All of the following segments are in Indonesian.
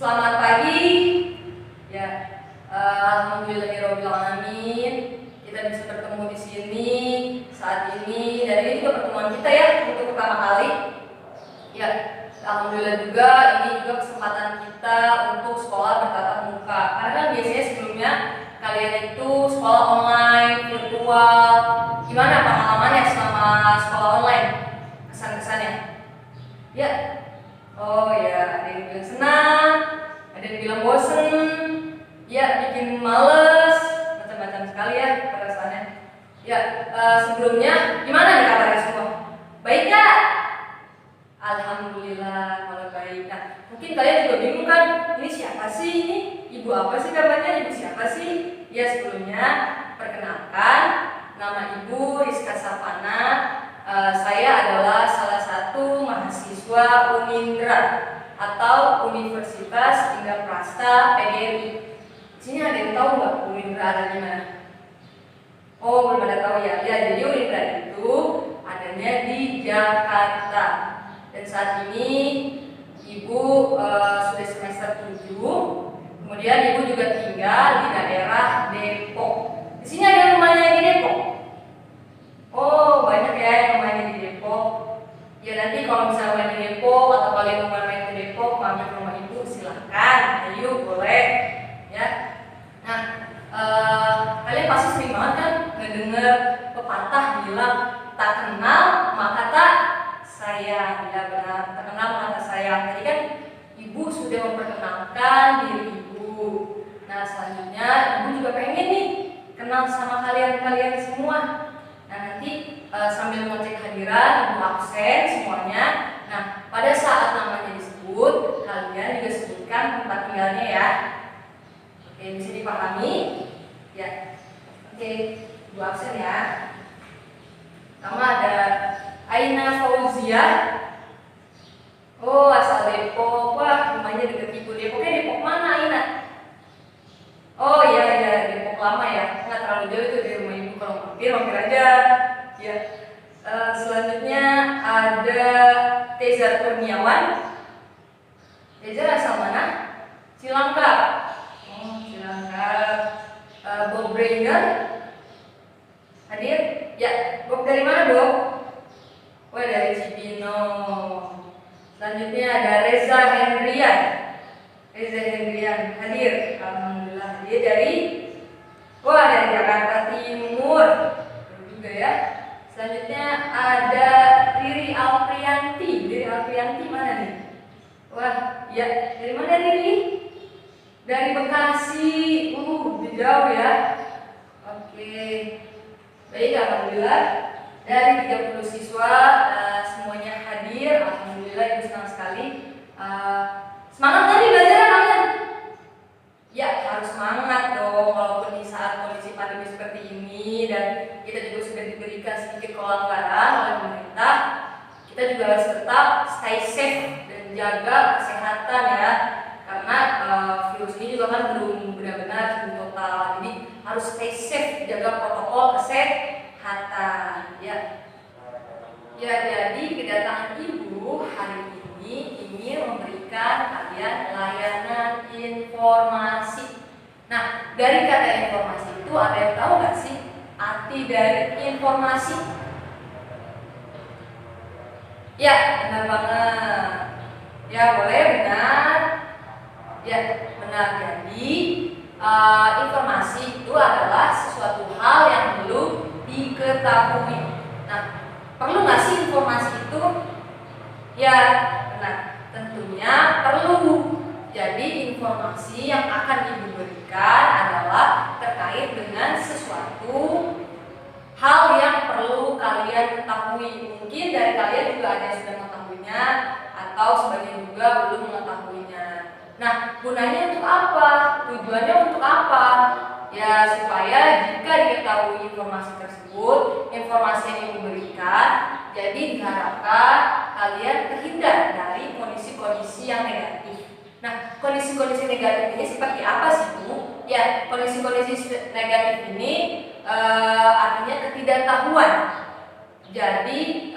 Selamat pagi. Ya, alhamdulillahirabbil alamin. Kita bisa bertemu di sini saat ini dan ini juga pertemuan kita ya untuk pertama kali. Ya, alhamdulillah juga ini juga kesempatan kita untuk sekolah bertatap muka. Karena kan biasanya sebelumnya kalian itu sekolah online, virtual. Gimana pengalamannya selama sekolah online? Kesan-kesannya? Ya. Oh ya, ada yang bilang senang, ada yang bilang bosen, ya bikin males, macam-macam sekali ya perasaannya. Ya, sebelumnya gimana nih kabarnya semua? Baik gak? Alhamdulillah kalau baik. Nah, mungkin kalian juga bingung kan, ini siapa sih ini? Ibu apa sih kabarnya? Ibu siapa sih? Ya sebelumnya perkenalkan, nama Ibu Rizka Sapana. Saya adalah salah satu mahasiswa Unindra atau Universitas Indraprasta PGRI. Di sini ada yang tahu nggak Unindra ada di mana? Oh, belum ada tahu ya. Ya, jadi Unindra itu adanya di Jakarta. Dan saat ini Ibu sudah semester 7. Kemudian Ibu juga tinggal di daerah Depok. Di sini ada rumahnya di Depok. Oh, banyak ya yang main di Depok. Ya nanti kalau misalnya main di Depok atau kalian mau main ke Depok, mampir ke rumah Ibu silahkan. Ayo, boleh. Ya. Nah, kalian pasti sering banget kan ngedenger pepatah bilang tak kenal maka tak sayang. Ya benar, tak kenal maka tak sayang. Tadi kan Ibu sudah memperkenalkan diri Ibu. Nah, selanjutnya Ibu juga pengen nih kenal sama kalian semua. Nah, nanti sambil ngecek hadiran, Ibu absen semuanya. Nah, pada saat namanya disebut, kalian juga sebutkan tempat tinggalnya ya. Oke, bisa dipahami? Ya. Oke, Ibu absen ya. Pertama ada Aina Fauzia. Oh, asal Depok. Wah, rumahnya dekat Ibu. Depoknya Depok mana, Aina? Oh iya, Depok lama ya. Nggak terlalu jauh itu dari rumah Ibu. Kalau mampir aja. Ya. Selanjutnya ada Teza Kurniawan. Teza asal mana? Cilangkap. Oh, Cilangkap. Bob Brainer hadir? Ya, Bob dari mana, Bob? Wah, dari Cibinong. Selanjutnya ada Reza Hendrian. Reza Hendrian hadir. Alhamdulillah hadir dari Jakarta Timur. Juga ya. Selanjutnya ada Riri Alprianti. Riri Alprianti mana nih? Wah, ya dari mana Riri? Dari Bekasi. Jauh ya. Oke. Baik, alhamdulillah. Dari 30 siswa semuanya hadir. Alhamdulillah, Ibu senang sekali. Semangat tadi belajar kalian? Ya, harus semangat dong. Walaupun di saat kondisi pandemi seperti ini dan kita juga sudah diberikan sedikit kelonggaran oleh pemerintah, kita juga harus tetap stay safe dan jaga kesehatan ya. Karena virus ini juga kan belum benar-benar sembuh total. Jadi harus stay safe, jaga protokol kesehatan ya. Ya, jadi kedatangan Ibu hari ini ingin memberikan kalian layanan informasi. Nah, dari kata informasi itu ada yang tahu nggak sih arti dari informasi? Ya, benar banget. Ya, boleh benar. Ya, benar. Jadi informasi itu adalah sesuatu hal yang belum diketahui. Nah, perlu nggak sih informasi itu? Ya, benar. Tentunya perlu. Jadi informasi yang akan Ibu berikan adalah terkait dengan sesuatu hal yang perlu kalian ketahui. Mungkin dari kalian juga ada yang sudah mengetahuinya atau sebagian juga belum mengetahuinya. Nah, gunanya untuk apa? Tujuannya untuk apa? Ya, supaya jika diketahui informasi tersebut, informasi yang Ibu berikan, jadi diharapkan kalian terhindar dari kondisi-kondisi yang negatif. Nah, kondisi-kondisi negatif ini seperti apa sih, Bu? Ya, kondisi-kondisi negatif ini artinya ketidaktahuan. Jadi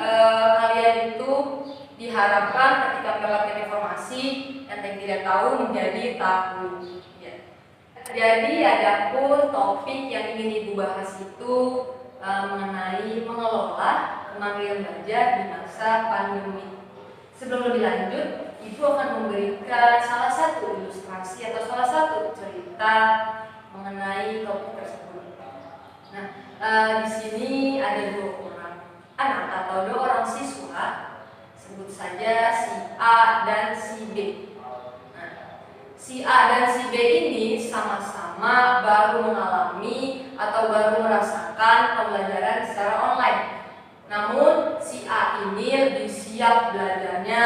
kalian itu diharapkan ketika mendapatkan informasi yang tidak tahu menjadi tahu. Ya. Jadi adapun topik yang ingin Ibu bahas itu mengenai mengelola kemandirian belajar di masa pandemi. Sebelum lebih lanjut, Ibu akan memberikan salah satu ilustrasi atau salah satu cerita mengenai topik tersebut. Nah, di sini ada dua orang anak atau dua orang siswa, sebut saja si A dan si B. Nah, si A dan si B ini sama-sama baru mengalami atau baru merasakan pembelajaran secara online. Namun si A ini lebih siap belajarnya,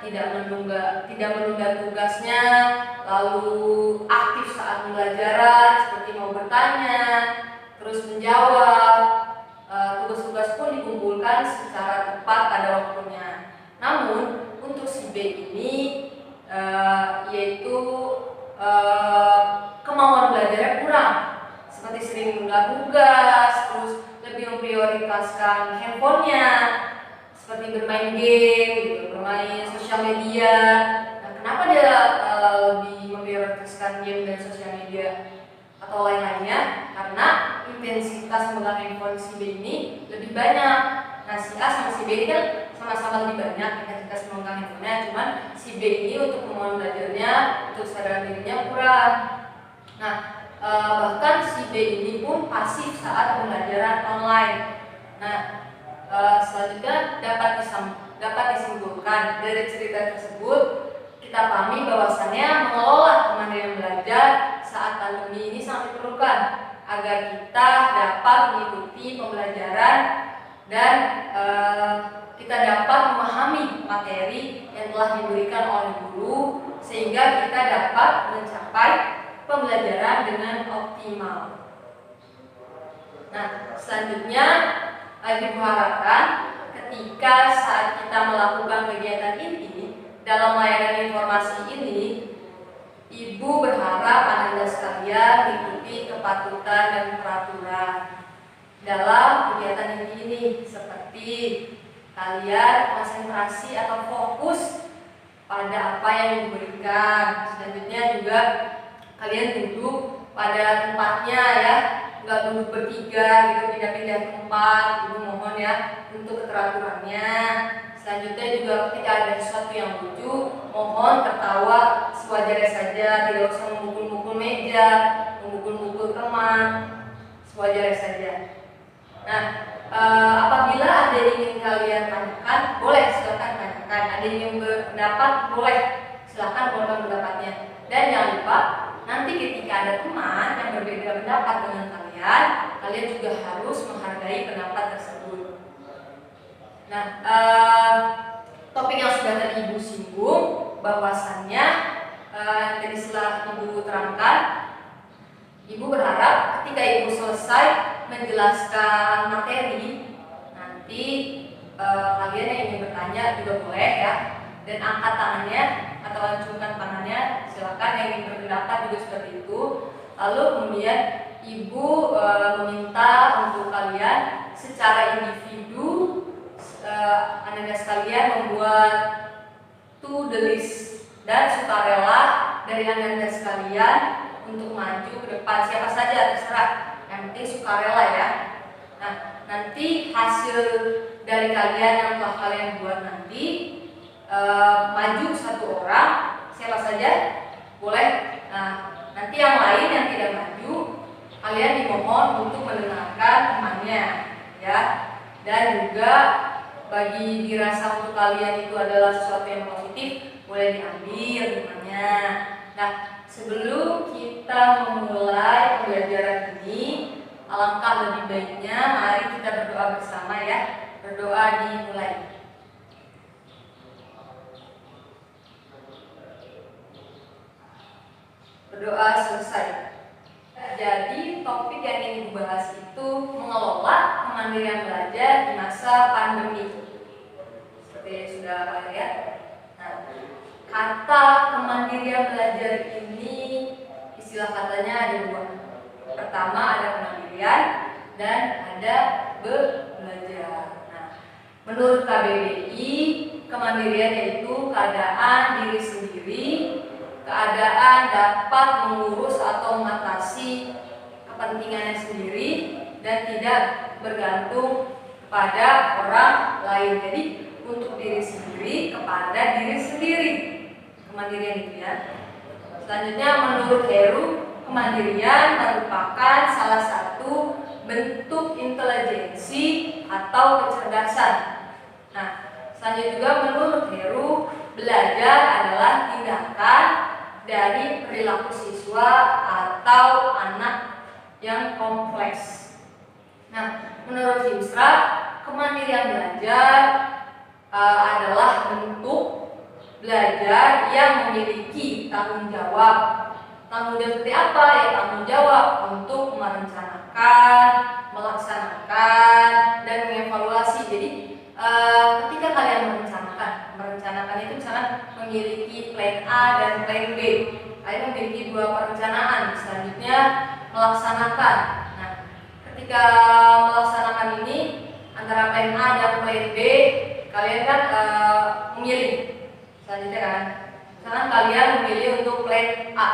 tidak menunda tugasnya, lalu aktif saat pembelajaran seperti mau bertanya, terus menjawab, tugas-tugas pun dikumpulkan secara tepat pada waktunya. Namun untuk si B ini yaitu kemauan belajarnya kurang, seperti sering menunda tugas, terus lebih memprioritaskan handphonenya, seperti bermain game, gitu, bermain sosial media. Nah, kenapa dia lebih memprioritaskan game dan sosial media atau lain-lainnya? Karena intensitas memegang handphone si B ini lebih banyak. Nah, si A sama si B ini kan sama-sama lebih banyak intensitas memegang handphonenya, cuman si B ini untuk kemauan belajarnya, untuk kesadaran dirinya kurang. Nah, bahkan si B ini pun pasif saat pembelajaran online. Nah, selanjutnya dapat disimpulkan dari cerita tersebut, kita pahami bahwasannya mengelola kemandirian belajar saat pandemi ini sangat diperlukan agar kita dapat mengikuti pembelajaran dan kita dapat memahami materi yang telah diberikan oleh guru sehingga kita dapat mencapai pembelajaran dengan optimal. Nah, selanjutnya Ibu harapkan ketika saat kita melakukan kegiatan ini dalam layanan informasi ini, Ibu berharap Anda sekalian mengikuti kepatutan dan peraturan dalam kegiatan ini seperti kalian konsentrasi atau fokus pada apa yang diberikan. Selanjutnya juga kalian duduk pada tempatnya ya, nggak duduk bertiga gitu, pindah-pindah tempat. Ibu mohon ya untuk keteraturannya. Selanjutnya juga ketika ada sesuatu yang lucu, mohon tertawa sewajarnya saja, tidak usah memukul-mukul meja, memukul-mukul teman, sewajarnya saja. Nah, apabila ada yang ingin kalian tanyakan, boleh silakan tanyakan. Ada yang ingin berpendapat, boleh silakan keluarkan pendapatnya. Dan jangan lupa, nanti ketika ada teman yang berbeda pendapat dengan kalian, kalian juga harus menghargai pendapat tersebut. Nah, topik yang sudah tadi Ibu singgung, bahwasannya dari setelah Ibu terangkan, Ibu berharap ketika Ibu selesai menjelaskan materi, nanti kalian yang ingin bertanya juga boleh ya, dan angkat tangannya atau acungkan tangannya, silakan. Yang ingin berpendapat juga seperti itu. Lalu kemudian Ibu meminta untuk kalian secara individu, Anda sekalian membuat to-do list dan sukarela dari Anda sekalian untuk maju ke depan. Siapa saja terserah, yang penting sukarela ya. Nah, nanti hasil dari kalian yang telah kalian buat nanti maju satu orang, siapa saja boleh. Nah, nanti yang lain yang tidak maju, kalian dimohon untuk mendengarkan temannya ya. Dan juga bagi dirasa untuk kalian itu adalah sesuatu yang positif, boleh diambil temannya. Nah, sebelum kita memulai pembelajaran ini, alangkah lebih baiknya mari kita berdoa bersama ya. Berdoa dimulai. Berdoa selesai. Jadi topik yang ingin dibahas itu mengelola kemandirian belajar di masa pandemi. Seperti sudah kalian lihat. Nah, kata kemandirian belajar ini istilah katanya ada dua. Pertama ada kemandirian dan ada belajar. Nah, menurut KBBI, kemandirian yaitu keadaan diri sendiri, keadaan dapat mengurus atau mengatasi kepentingannya sendiri dan tidak bergantung kepada orang lain. Jadi untuk diri sendiri, kepada diri sendiri, kemandirian itu ya. Selanjutnya menurut Heru, kemandirian merupakan salah satu bentuk intelijensi atau kecerdasan. Nah, selanjutnya juga menurut Heru, belajar adalah tindakan dari perilaku siswa atau anak yang kompleks. Nah, menurut Himstra, kemandirian belajar adalah bentuk belajar yang memiliki tanggung jawab. Tanggung jawab seperti apa? Ya, tanggung jawab untuk merencanakan, melaksanakan, dan mengevaluasi. Jadi ketika kalian merencanakan itu misalkan memiliki plan A dan plan B. Kalian memiliki dua perencanaan. Selanjutnya melaksanakan. Nah, ketika melaksanakan ini antara plan A dan plan B, kalian kan memilih. Selanjutnya kan, misalkan kalian memilih untuk plan A.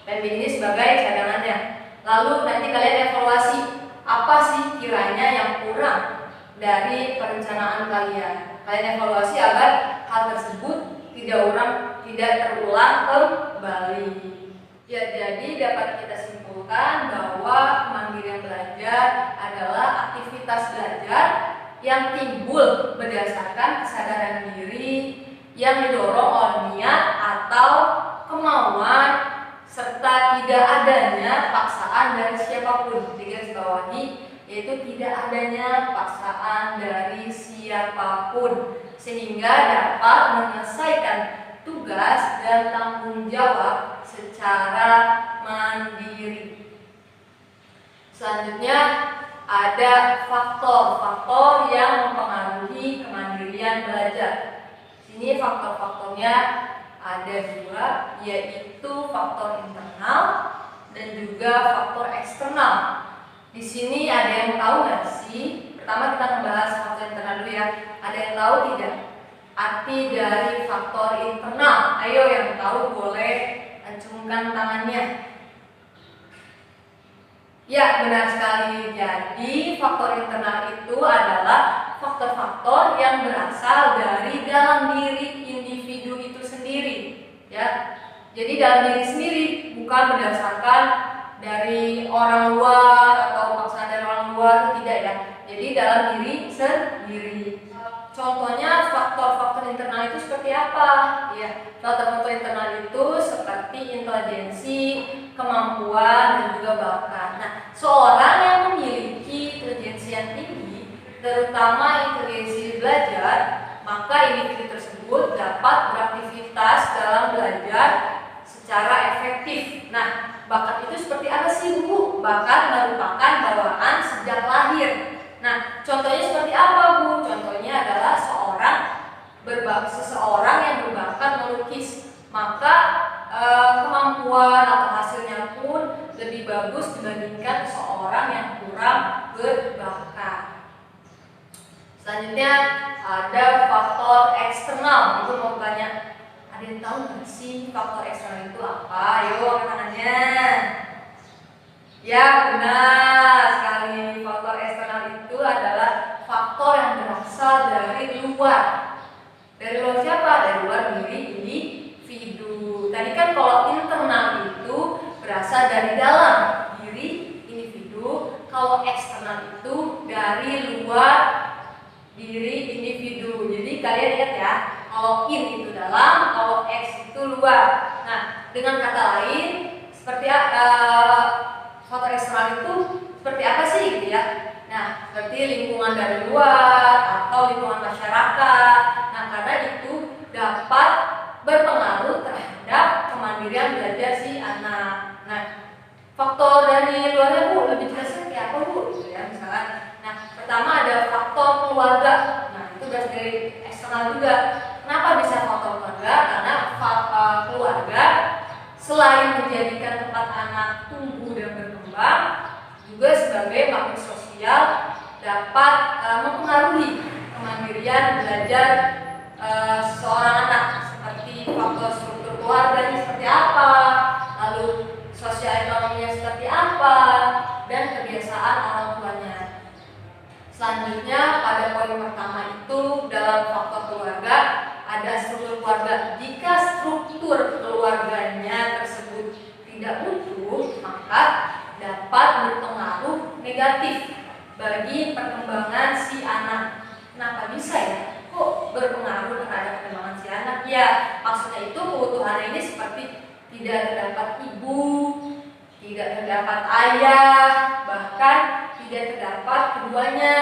Plan B ini sebagai cadangannya. Lalu nanti kalian evaluasi apa sih kiranya yang kurang dari perencanaan kalian. Kalian evaluasi agar hal tersebut tidak terulang kembali. Ya, jadi dapat kita simpulkan bahwa kemandirian belajar adalah aktivitas belajar yang timbul berdasarkan kesadaran diri yang didorong oleh niat atau kemauan serta tidak adanya paksaan dari siapapun. Digarisbawahi, yaitu tidak adanya paksaan dari siapapun, sehingga dapat menyelesaikan tugas dan tanggung jawab secara mandiri. Selanjutnya ada faktor-faktor yang mempengaruhi kemandirian belajar. Sini faktor-faktornya ada dua, yaitu faktor internal dan juga faktor eksternal. Di sini ada yang tahu nggak sih? Pertama kita membahas faktor internal dulu ya. Ada yang tahu tidak arti dari faktor internal? Ayo yang tahu boleh acungkan tangannya. Ya, benar sekali. Jadi faktor internal itu adalah faktor-faktor yang berasal dari dalam diri individu itu sendiri, ya. Jadi dalam diri sendiri, bukan berdasarkan dari orang luar atau paksaan dari orang luar, tidak ya. Jadi dalam diri sendiri. Contohnya faktor-faktor internal itu seperti apa? Ya, faktor-faktor internal itu seperti intelijensi, kemampuan, dan juga bakat. Nah, seorang yang memiliki intelijensi yang tinggi, terutama intelijensi belajar, maka individu tersebut dapat beraktivitas dalam belajar secara efektif. Nah, bakat itu seperti apa sih, Bu? Bakat merupakan bawaan sejak lahir. Nah, contohnya seperti apa, Bu? Contohnya adalah seseorang yang berbakat melukis, maka kemampuan atau hasilnya pun lebih bagus dibandingkan seorang yang kurang berbakat. Selanjutnya ada faktor eksternal. Itu mau tanya, ada yang tahu nggak sih faktor eksternal itu apa? Ayo angkat tangannya. Ya, benar sekali. Faktor eksternal itu adalah faktor yang berasal dari luar. Dari luar siapa? Dari luar diri individu. Tadi kan kalau internal itu berasal dari dalam diri individu, kalau eksternal itu dari luar diri individu. Jadi kalian lihat ya, kalau in itu dalam, kalau X itu luar. Nah, dengan kata lain, seperti faktor eksternal itu seperti apa sih gitu ya? Nah, seperti lingkungan dari luar atau lingkungan masyarakat. Nah, karena itu dapat berpengaruh terhadap kemandirian belajar si anak. Nah, faktor dari luarnya, Bu, lebih jelasnya kayak apa, Bu? Gitu ya, misalkan. Nah, pertama ada faktor keluarga. Nah, itu dari eksternal juga. Kenapa bisa faktor keluarga? Karena keluarga selain menjadikan tempat anak tumbuh dan berkembang, juga sebagai makhluk sosial dapat mempengaruhi kemandirian belajar seorang anak, seperti faktor struktur keluarganya seperti apa, lalu sosial ekonominya seperti apa, dan kebiasaan orang tuanya. Selanjutnya pada poin pertama itu dalam faktor keluarga ada struktur keluarga. Jika struktur keluarganya tersebut tidak utuh, maka dapat berpengaruh negatif bagi perkembangan si anak. Kenapa bisa ya? Kok berpengaruh terhadap perkembangan si anak? Ya, maksudnya itu keutuhan ini seperti tidak terdapat ibu, tidak terdapat ayah, bahkan tidak terdapat keduanya.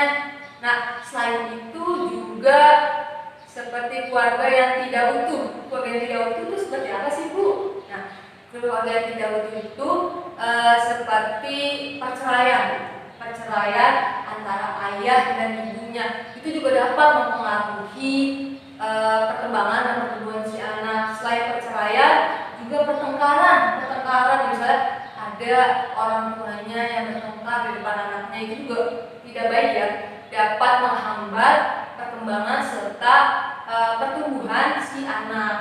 Nah, selain itu juga seperti keluarga yang tidak utuh. Keluarga yang tidak utuh itu seperti apa sih, Bu? Nah, keluarga yang tidak utuh itu seperti perceraian antara ayah dan ibunya. Itu juga dapat mempengaruhi perkembangan dan pertumbuhan si anak. Selain perceraian, juga pertengkaran misalnya ada orang tuanya yang bertengkar di depan anaknya, itu juga tidak baik ya, dapat menghambat perkembangan serta pertumbuhan si anak.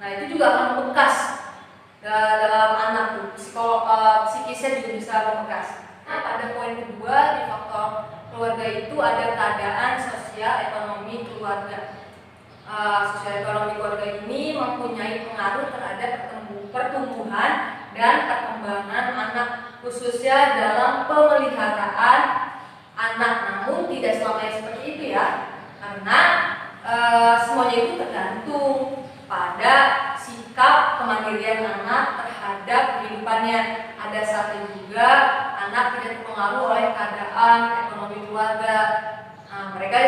Nah, itu juga akan membekas dalam anak tuh, psikisnya juga bisa membekas. Nah, pada poin kedua di faktor keluarga itu ada keadaan sosial ekonomi keluarga. Sosial ekonomi keluarga ini mempunyai pengaruh terhadap pertumbuhan dan perkembangan anak, khususnya dalam pemeliharaan anak. Namun tidak selamanya seperti itu ya, karena semuanya itu tergantung pada sikap kemandirian anak terhadap kehidupannya. Ada saatnya juga anak tidak terpengaruh oleh keadaan ekonomi keluarga. Mereka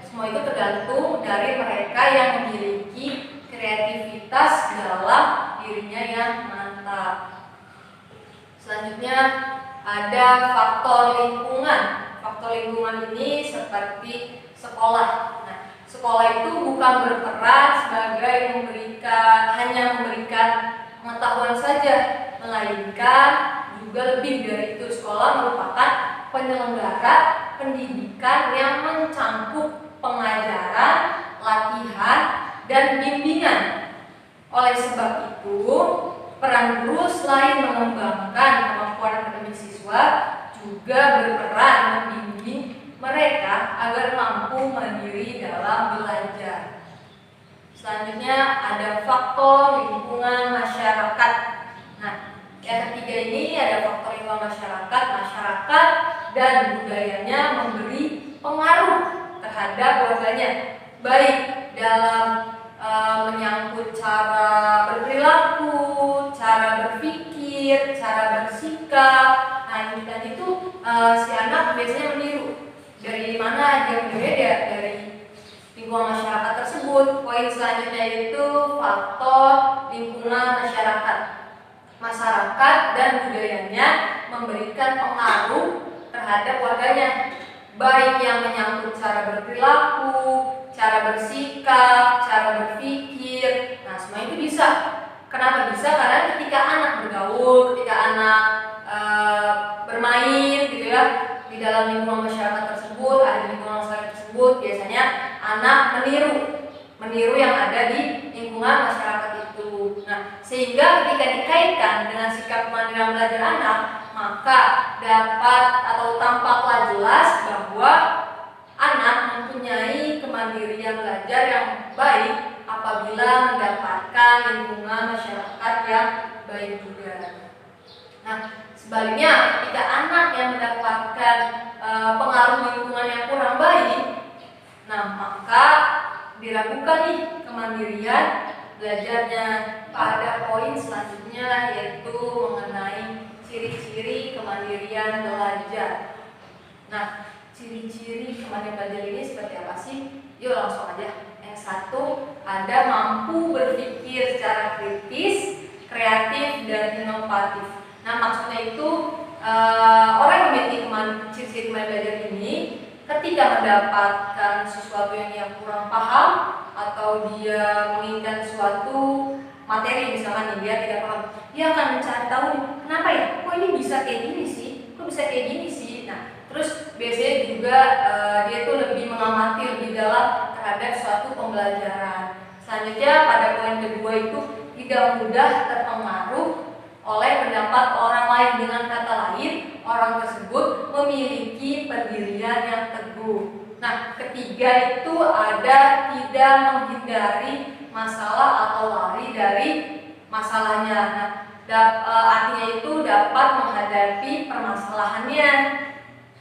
semua itu tergantung dari mereka yang memiliki kreativitas dalam dirinya yang mantap. Selanjutnya ada faktor lingkungan. Faktor lingkungan ini seperti sekolah. Nah, sekolah itu bukan berperan sebagai hanya memberikan pengetahuan saja, melainkan juga lebih dari itu. Sekolah merupakan penyelenggara pendidikan yang mencangkup pengajaran, latihan, dan bimbingan. Oleh sebab itu, peran guru selain mengembangkan kemampuan akademik siswa, juga berperan membimbing mereka agar mampu mandiri dalam belajar. Selanjutnya ada faktor lingkungan masyarakat. Nah, yang ketiga ini ada faktor lingkungan masyarakat. Masyarakat dan budayanya memberi pengaruh terhadap keluarganya, baik dalam menyangkut cara berperilaku, cara berpikir, cara bersikap. Nah, itu si anak biasanya meniru. Dari mana dia meniru? Dari lingkungan masyarakat tersebut. Poin selanjutnya itu faktor lingkungan masyarakat. Masyarakat dan budayanya memberikan pengaruh terhadap keluarganya, baik yang menyangkut cara berperilaku, cara bersikap, cara berpikir. Nah, semua itu bisa. Kenapa bisa? Karena ketika anak bergaul, ketika anak bermain gitu ya, di dalam lingkungan masyarakat tersebut, ada di lingkungan masyarakat tersebut, biasanya anak meniru yang ada di lingkungan masyarakat itu. Nah, sehingga ketika dikaitkan dengan sikap kemandirian belajar anak, maka dapat atau tampaklah jelas bahwa anak mempunyai kemandirian belajar yang baik apabila mendapatkan lingkungan masyarakat yang baik juga. Nah, sebaliknya ketika anak yang mendapatkan pengaruh lingkungan yang kurang baik, nah maka diragukan nih kemandirian belajarnya. Pada poin selanjutnya yaitu mengenai ciri-ciri kemandirian belajar. Nah, ciri-ciri kemandirian belajar ini seperti apa sih? Yuk langsung aja. Yang satu, ada mampu berpikir secara kritis, kreatif, dan inovatif. Nah, maksudnya itu orang yang memiliki ciri-ciri kemandirian belajar ini ketika mendapatkan sesuatu yang dia kurang paham atau dia menginginkan suatu materi, misalkan dia tidak paham, dia akan mencari tahu kenapa ya, kok ini bisa kayak gini sih, kok bisa kayak gini sih. Nah, terus biasanya juga dia tuh lebih mengamati lebih dalam terhadap suatu pembelajaran. Selanjutnya pada poin kedua itu tidak mudah terpengaruh oleh pendapat orang lain. Dengan kata lain, orang tersebut memiliki pendirian yang teguh. Nah, ketiga itu ada tidak menghindari masalah atau lari dari masalahnya. Nah, artinya itu dapat menghadapi permasalahannya.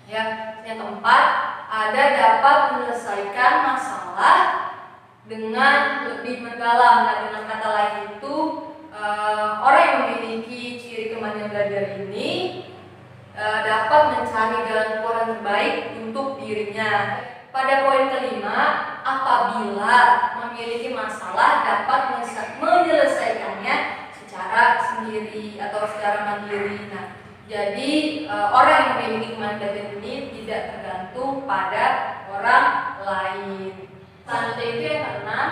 Ya, yang keempat ada dapat menyelesaikan masalah dengan lebih mendalam. Nah, dengan kata lain itu orang yang memiliki ciri kemandirian belajar ini dapat mencari jalan keluar yang terbaik untuk dirinya. Pada poin kelima, apabila memiliki masalah dapat menyelesaikannya secara sendiri atau secara mandiri. Nah, jadi orang yang memiliki kemandirian belajar ini tidak tergantung pada orang lain. Selanjutnya itu yang keenam,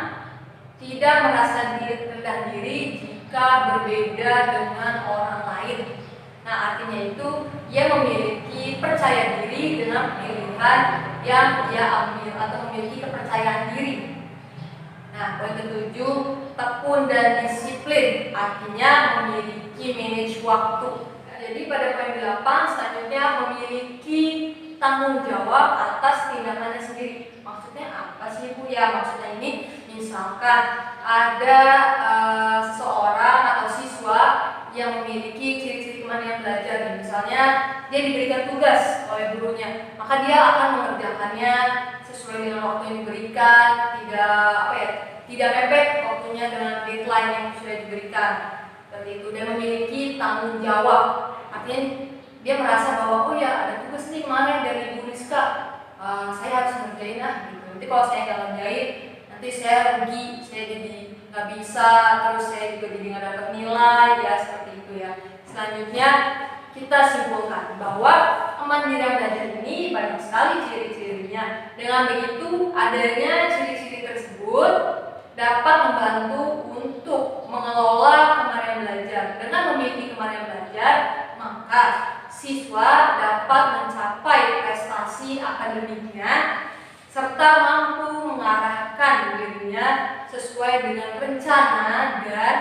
tidak merasa rendah diri jika berbeda dengan orang lain. Nah, artinya itu ia memiliki percaya diri dengan pilihan yang ia ambil atau memiliki kepercayaan diri. Nah, poin ketujuh, tekun dan disiplin, artinya memiliki manage waktu. Jadi pada poin 8 selanjutnya memiliki tanggung jawab atas tindakannya sendiri. Maksudnya apa sih Bu? Ya, maksudnya ini misalkan ada seseorang atau siswa yang memiliki ciri-ciri kemandirian belajar. Misalnya dia diberikan tugas oleh gurunya, maka dia akan mengerjakannya sesuai dengan waktu yang diberikan, tidak mepet waktunya dengan deadline yang sudah diberikan. Seperti itu, dan memiliki tanggung jawab. Artinya dia merasa bahwa oh ya ada tugas nih kemarin dari Bu Rizka, saya harus ngerjain gitu. Nanti kalau saya nggak ngerjain, nanti saya rugi, saya jadi nggak bisa, terus saya juga jadi nggak dapat nilai, ya seperti itu ya. Selanjutnya kita simpulkan bahwa kemandirian belajar ini banyak sekali ciri-cirinya. Dengan begitu, adanya ciri-ciri tersebut dapat membantu untuk mengelola kemandirian belajar. Dengan memiliki kemandirian belajar, maka siswa dapat mencapai prestasi akademiknya serta mampu mengarahkan dirinya sesuai dengan rencana dan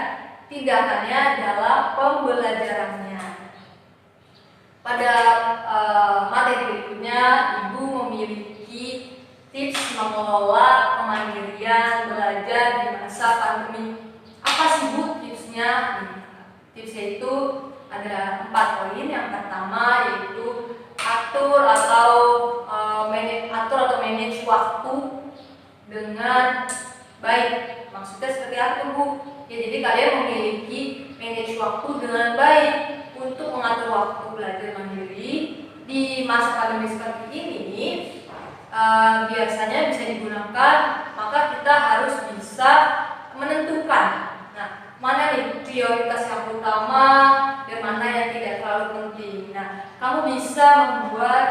tindakannya dalam pembelajarannya. Pada materi berikutnya, Ibu memiliki tips mengelola kemandirian belajar di masa pandemi. Apa sih Bu tipsnya? Tipsnya itu ada 4 poin. Yang pertama yaitu atur atau manage waktu dengan baik. Maksudnya seperti apa Bu? Ya, jadi kalian memiliki manage waktu dengan baik untuk mengatur waktu belajar mandiri di masa pandemi seperti ini. Biasanya bisa digunakan, maka kita harus bisa menentukan mana nih prioritas yang utama dan mana yang tidak terlalu penting. Nah, kamu bisa membuat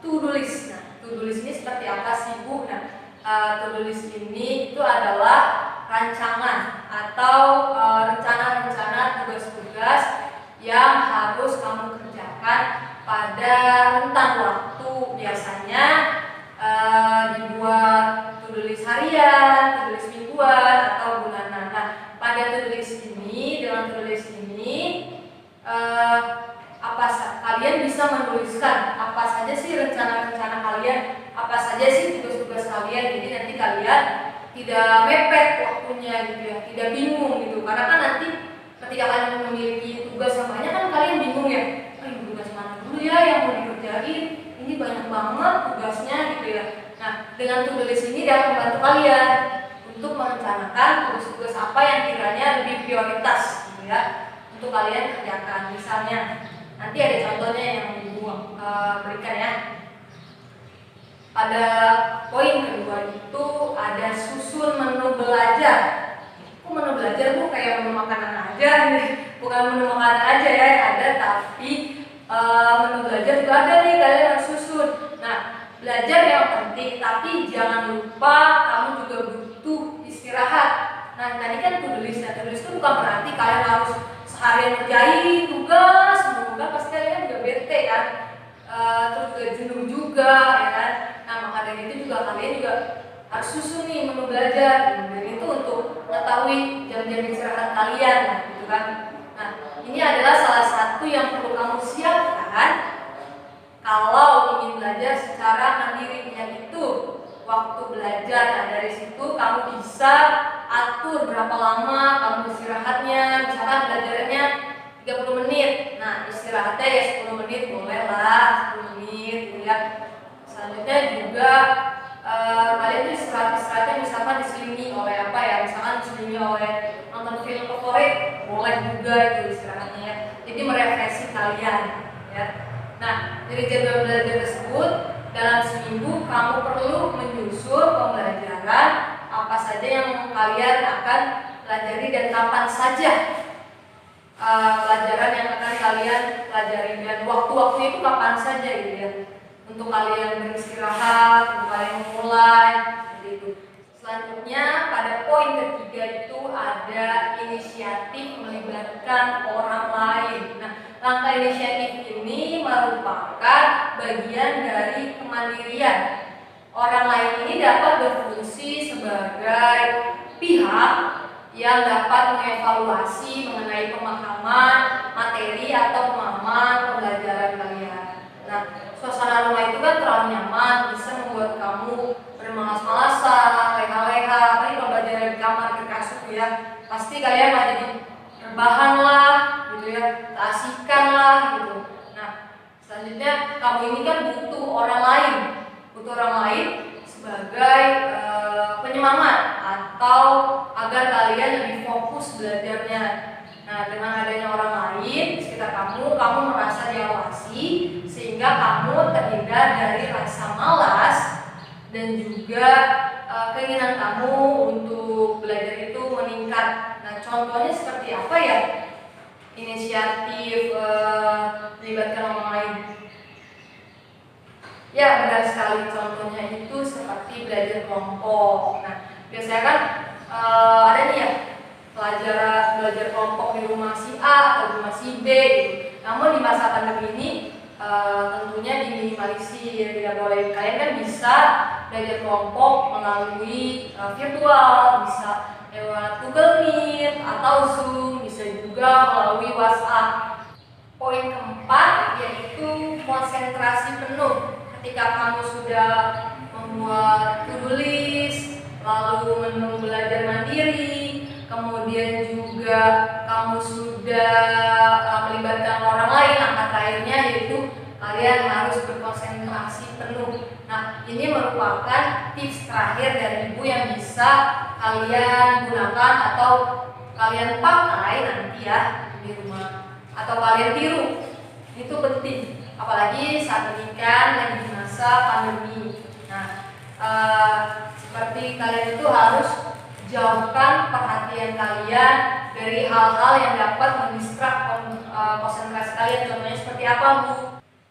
to-do list. Nah, to-do list ini seperti apa sih Bu? Nah, to-do list ini itu adalah rancangan atau rencana-rencana tugas-tugas yang harus kamu kerjakan pada rentang waktu. Biasanya dibuat to-do list harian, to-do list mingguan, atau bulanan. Nah, pada to-do list ini, dengan to-do list ini, kalian bisa menuliskan apa saja sih rencana-rencana kalian, apa saja sih tugas-tugas kalian. Jadi nanti kalian tidak mepet waktunya gitu ya, tidak bingung gitu. Karena kan nanti ketika kalian memiliki tugas yang banyak kan kalian bingung ya, tugas mana dulu ya yang mau dikerjain, ini banyak banget tugasnya gitu ya. Nah, dengan to-do list ini dapat membantu kalian untuk merencanakan tugas-tugas apa yang kiranya lebih prioritas gitu ya untuk kalian kerjakan. Misalnya nanti ada contohnya yang Ibu berikan ya. Pada poin kedua itu ada susun menu belajar. Kok menu belajar Bu kayak menu makanan aja nih? Bukan menu makanan aja ya yang ada, tapi menu belajar juga ada nih, kalian harus susun. Nah, belajar yang penting, tapi jangan lupa kamu juga butuh istirahat. Nah, tadi kan to-do list. Nah, to-do list itu bukan berarti kalian harus seharian ngerjain tugas, semoga pasti kalian juga bete kan, terus juga jenuh juga ya kan. Nah, maka dari itu juga kalian juga harus susun nih menu belajar, dan itu untuk mengetahui jam-jam istirahat kalian, gitu kan. Nah, ini adalah salah satu yang perlu kamu siapkan kalau ingin belajar secara mandiri, yaitu waktu belajar. Nah, dari situ kamu bisa atur berapa lama kamu istirahatnya. Misalkan belajarnya 30 menit, nah istirahatnya ya 10 menit, boleh lah 10 menit gitu ya. Selanjutnya juga kalian tuh istirahatnya misalkan diselingi oleh apa ya, misalkan diselingi oleh nonton film favorit, boleh juga itu istirahatnya ya. Jadi merefreshi kalian ya. Nah, dari jadwal belajar tersebut dalam seminggu kamu perlu menyusun pembelajaran apa saja yang kalian akan pelajari dan kapan saja pelajaran yang akan kalian pelajari, dan waktu-waktu itu kapan saja gitu ya, untuk kalian beristirahat, untuk kalian memulai seperti itu. Selanjutnya pada poin ketiga itu ada inisiatif melibatkan orang lain. Nah, langkah inisiatif ini merupakan bagian dari kemandirian. Orang lain ini dapat berfungsi sebagai pihak yang dapat mengevaluasi mengenai pemahaman materi atau pemahaman pembelajaran kalian. Nah, suasana rumah itu kan terlalu nyaman, bisa membuat kamu bermalas-malasan, leha-leha, apalagi kalau belajar di kamar di kasur ya, pasti kalian malah jadi rebahan lah, gitu ya, keasikan lah, gitu. Nah, selanjutnya kamu ini kan butuh orang lain sebagai penyemangat atau agar kalian lebih fokus belajarnya. Nah, dengan adanya orang lain di sekitar kamu merasa diawasi, sehingga kamu terhindar dari rasa malas dan juga keinginan kamu untuk belajar itu meningkat. Nah, contohnya seperti apa ya inisiatif melibatkan orang lain? Ya, benar sekali, contohnya itu seperti belajar kelompok. Nah, biasanya kan ada nih ya belajar kelompok di rumah si A atau di rumah si B gitu. Namun di masa pandemi ini tentunya diminimalisir, tidak boleh. Kalian kan bisa belajar kelompok melalui virtual, bisa lewat Google Meet atau Zoom, bisa juga melalui WhatsApp. Poin keempat yaitu konsentrasi penuh. Ketika kamu sudah membuat to-do list, lalu menu belajar mandiri, kemudian juga kamu sudah melibatkan orang lain, langkah terakhirnya yaitu kalian harus berkonsentrasi penuh. Nah, ini merupakan tips terakhir dari ibu yang bisa kalian gunakan atau kalian pakai nanti ya di rumah, atau kalian tiru. Itu penting, apalagi saat ini kan lagi di masa pandemi. Nah, seperti kalian itu harus jauhkan perhatian kalian dari hal-hal yang dapat mendistrak konsentrasi kalian. Contohnya seperti apa, Bu?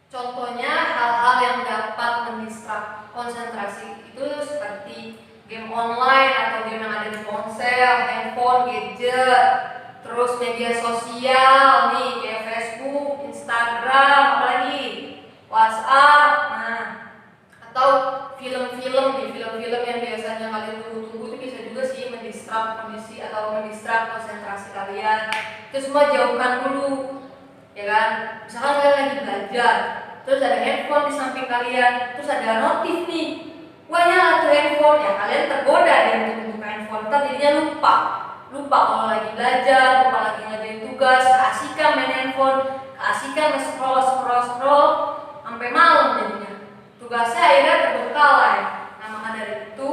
Contohnya hal-hal yang dapat mendistrak konsentrasi itu seperti game online atau game yang ada di ponsel, handphone, gadget, terus media sosial nih kayak Facebook, Instagram, apalagi WhatsApp. Nah, atau film-film yang biasanya kalian tunggu-tunggu itu bisa juga sih mendistrak kondisi atau mendistrak konsentrasi kalian. Itu semua jauhkan dulu, ya kan? Misalkan kalian lagi belajar, terus ada handphone di samping kalian, terus ada notif nih, wah nyala tuh handphone, ya kalian tergoda deh untuk membuka handphone, ntar jadinya lupa kalau lagi belajar, lupa lagi ngerjain tugas, keasikan main handphone, keasikan scroll sampai malam jadinya. Tugasnya akhirnya terbengkalai. Nah, maka dari itu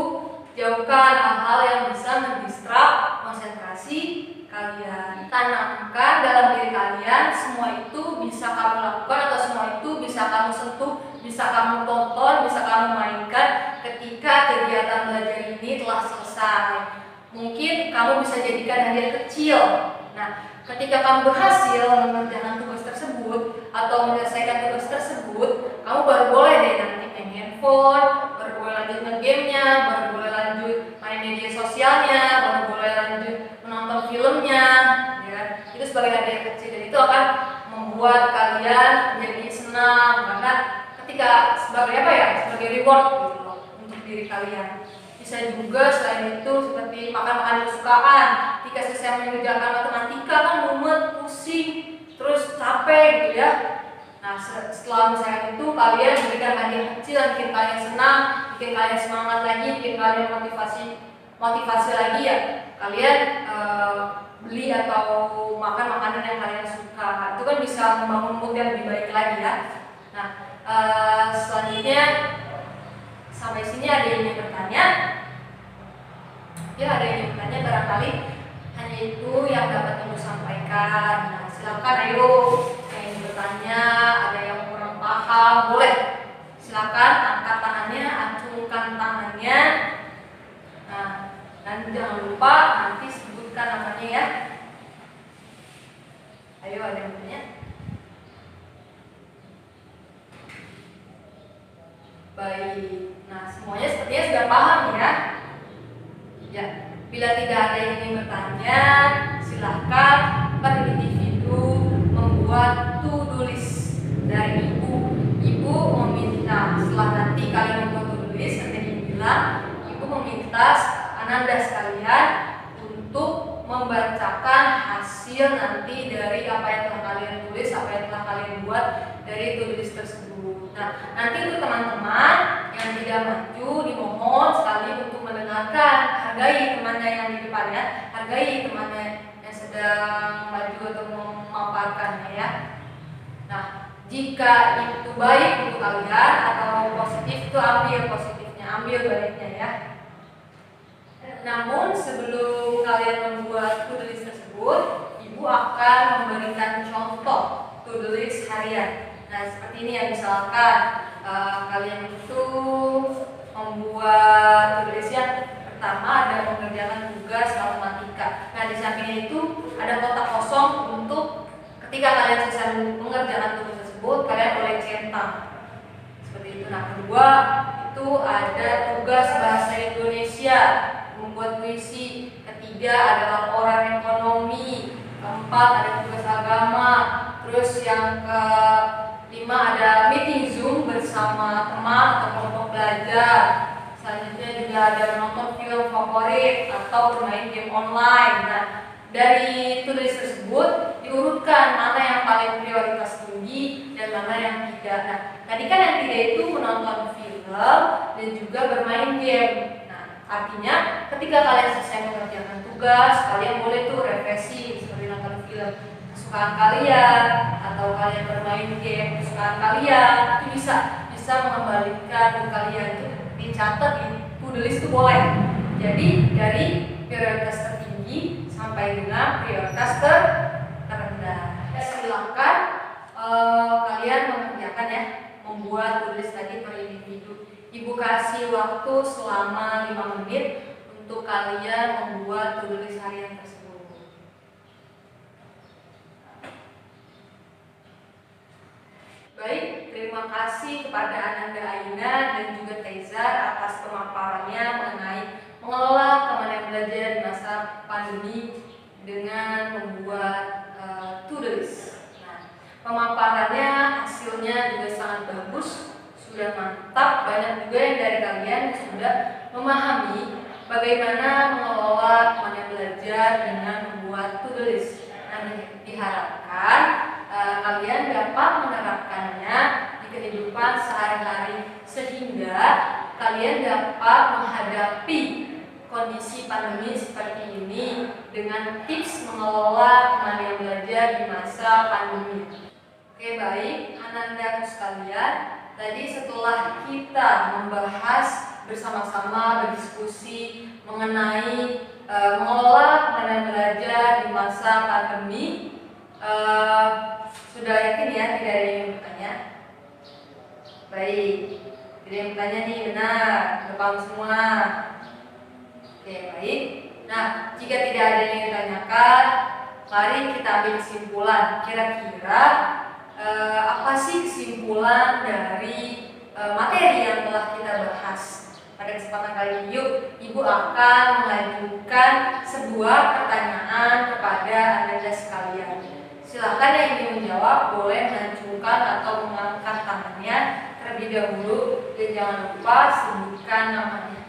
jauhkan hal-hal yang bisa mendistrak konsentrasi kalian. Tanamkan dalam diri kalian semua itu bisa kamu lakukan atau semua itu bisa kamu sentuh, bisa kamu tonton, bisa kamu mainkan ketika kegiatan belajar ini telah selesai. Mungkin kamu bisa jadikan hadiah kecil. Nah, ketika kamu berhasil mengerjakan tugas tersebut atau menyelesaikan tugas tersebut, kamu baru boleh deh nanti main handphone, baru boleh lanjut nge-game-nya, baru boleh lanjut main media sosialnya, baru boleh lanjut menonton filmnya, ya. Itu sebagai hadiah kecil, dan itu akan membuat kalian menjadi senang, karena ketika sebagai apa ya, sebagai reward gitu loh untuk diri kalian. Bisa juga selain itu seperti makan makanan kesukaan. Jika selesai mengerjakan matematika kan mumet, pusing, terus capek gitu ya. Nah, setelah misalnya itu kalian berikan hadiah kecil yang bikin kalian senang, bikin kalian semangat lagi, bikin kalian motivasi lagi ya. Kalian beli atau makan makanan yang kalian suka. Itu kan bisa membangun mood yang lebih baik lagi ya. Nah, selanjutnya sampai sini ada yang ingin bertanya? Ya, ada yang ingin bertanya barangkali hanya itu yang dapat Ibu sampaikan. Nah, silakan ayo yang ingin bertanya, ada yang kurang paham, boleh. Silakan angkat tangannya, acungkan tangannya. Nah, dan jangan lupa nanti sebutkan namanya ya. Ayo, ada yang bertanya? Baik. Nah, semuanya sepertinya sudah paham ya. Ya, bila tidak ada yang ingin bertanya, silahkan per individu membuat to-do list dari Ibu. Ibu meminta, setelah nanti kalian membuat to-do list, nanti dibilang Ibu meminta Ananda sekalian untuk membacakan hasil nanti dari apa yang telah kalian tulis, apa yang telah kalian buat dari to-do list tersebut. Nah, nanti untuk teman-teman yang tidak maju dimohon sekali untuk mendengarkan, hargai temannya yang di depannya, hargai temannya yang sedang maju atau memaparkannya ya. Nah, jika itu baik untuk kalian atau positif, itu ambil positifnya, ambil baiknya ya. Namun sebelum kalian membuat to-do list tersebut, Ibu akan memberikan contoh to-do list harian. Nah, seperti ini ya, misalkan kalian itu membuat to-do list yang pertama ada mengerjakan tugas matematika. Nah, di sampingnya itu ada kotak kosong untuk ketika kalian selesai mengerjakan tugas tersebut, kalian boleh centang. Seperti itu. Nah, kedua itu ada tugas bahasa Indonesia, membuat puisi. Ketiga ada laporan ekonomi. Keempat ada tugas agama. Terus yang kelima ada meeting Zoom bersama teman atau kelompok belajar. Selanjutnya juga ada menonton film favorit atau bermain game online. Nah, dari to-do list tersebut diurutkan mana yang paling prioritas tinggi dan mana yang tidak. Nah, tadi kan yang tidak itu menonton film dan juga bermain game. Artinya ketika kalian selesai mengerjakan tugas, kalian boleh tuh revisi seperti nonton film kesukaan kalian atau kalian bermain game kesukaan kalian. Itu bisa mengembalikan kalian, itu dicatat di to-do list itu boleh. Jadi dari prioritas tertinggi sampai dengan prioritas terendah. Silakan kalian mengerjakan ya, membuat to-do list tadi per individu. Ibu kasih waktu selama 5 menit untuk kalian membuat to-do list harian tersebut. Baik, terima kasih kepada Ananda Aina dan juga Tezar atas pemaparannya mengenai mengelola kemandirian belajar di masa pandemi dengan membuat to-do list. Nah, pemaparannya hasilnya juga sangat bagus. Sudah mantap, banyak juga yang dari kalian sudah memahami bagaimana mengelola kemandirian belajar dengan membuat to-do list. Nah, diharapkan kalian dapat menerapkannya di kehidupan sehari-hari sehingga kalian dapat menghadapi kondisi pandemi seperti ini dengan tips mengelola kemandirian belajar di masa pandemi. Oke, baik, Ananda sekalian. Tadi setelah kita membahas bersama-sama, berdiskusi mengenai mengelola kemandirian belajar di masa pandemi, sudah yakin ya tidak ada yang bertanya? Baik, tidak ada yang bertanya nih, benar, sudah paham semua. Oke, baik. Nah, jika tidak ada yang ditanyakan, mari kita ambil kesimpulan. Kira-kira apa sih kesimpulan dari materi yang telah kita bahas pada kesempatan kali ini? Yuk, Ibu akan mengajukan sebuah pertanyaan kepada Anda sekalian. Silakan yang ingin menjawab boleh mengacungkan atau mengangkat tangannya terlebih dahulu dan jangan lupa sebutkan namanya.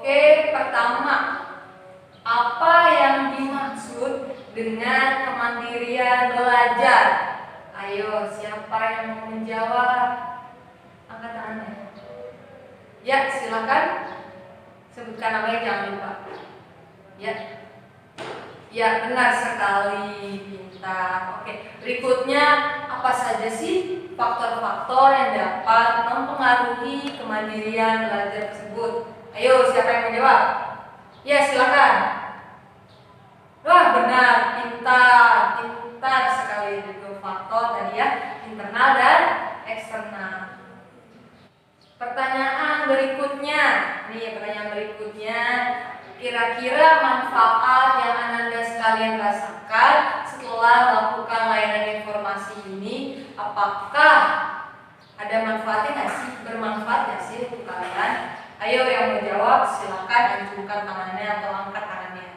Oke, pertama, apa yang dimaksud dengan kemandirian belajar? Ayo, siapa yang mau menjawab? Angkat tangannya. Ya, silakan. Sebutkan namanya, jangan lupa. Ya. Ya, benar sekali, pintar. Oke, berikutnya apa saja sih faktor-faktor yang dapat mempengaruhi kemandirian belajar tersebut? Ayo, siapa yang menjawab? Ya, silakan. Wah, benar, pintar sekali. Itu faktor tadi ya, internal dan eksternal. Pertanyaan berikutnya, kira-kira manfaat yang Ananda sekalian rasakan setelah melakukan layanan informasi ini, apakah ada manfaatnya nggak sih? Bermanfaat nggak sih untuk kalian? Ayo yang mau jawab silakan acungkan tangannya atau angkat tangannya.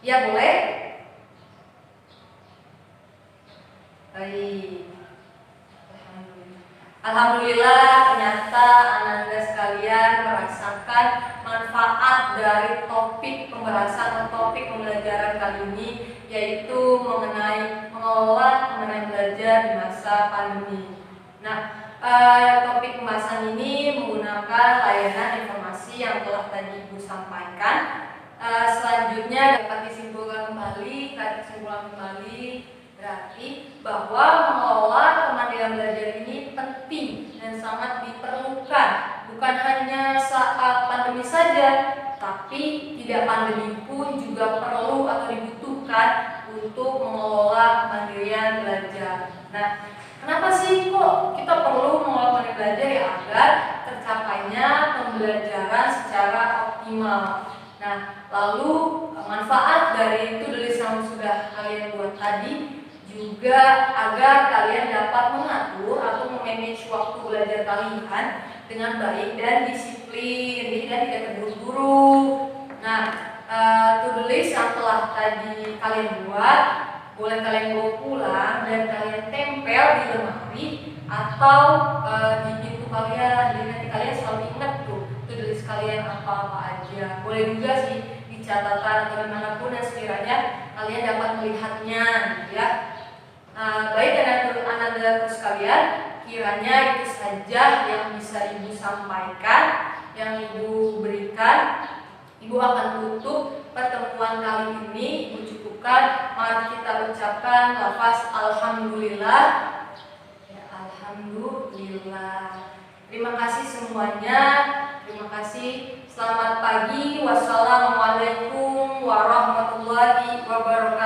Ya boleh. Baik. Alhamdulillah ternyata Ananda sekalian merasakan manfaat dari topik pembahasan atau topik pembelajaran kali ini, yaitu mengenai belajar di masa pandemi. Nah, topik pembahasan ini menggunakan layanan informasi yang telah tadi Ibu sampaikan. Selanjutnya dapat disimpulkan kembali, berarti bahwa mengelola kemandirian belajar ini penting dan sangat diperlukan, bukan hanya saat pandemi saja, tapi tidak pandemi pun juga perlu atau dibutuhkan untuk mengelola kemandirian belajar. Nah, kenapa sih kok kita perlu mengelola kemandirian belajar ya? Agar tercapainya pembelajaran secara optimal. Nah, lalu manfaat dari to-do list yang sudah kalian buat tadi juga agar kalian dapat mengatur atau memanage waktu belajar kalian dengan baik dan disiplin, dan tidak terburu-buru. Nah, to-do list yang telah tadi kalian buat boleh kalian bawa pulang dan kalian tempel di lemari atau di pintu kalian. Jadi nanti kalian selalu ingat tuh to-do list kalian apa-apa aja. Boleh juga sih di catatan atau dimanapun yang sekiranya kalian dapat melihatnya, ya. Baik dan anak-anakku sekalian, kiranya itu saja yang bisa Ibu sampaikan, yang Ibu berikan. Ibu akan tutup pertemuan kali ini. Ibu cukupkan. Mari kita ucapkan lafaz alhamdulillah. Ya, alhamdulillah. Terima kasih semuanya. Terima kasih. Selamat pagi. Wassalamualaikum warahmatullahi wabarakatuh.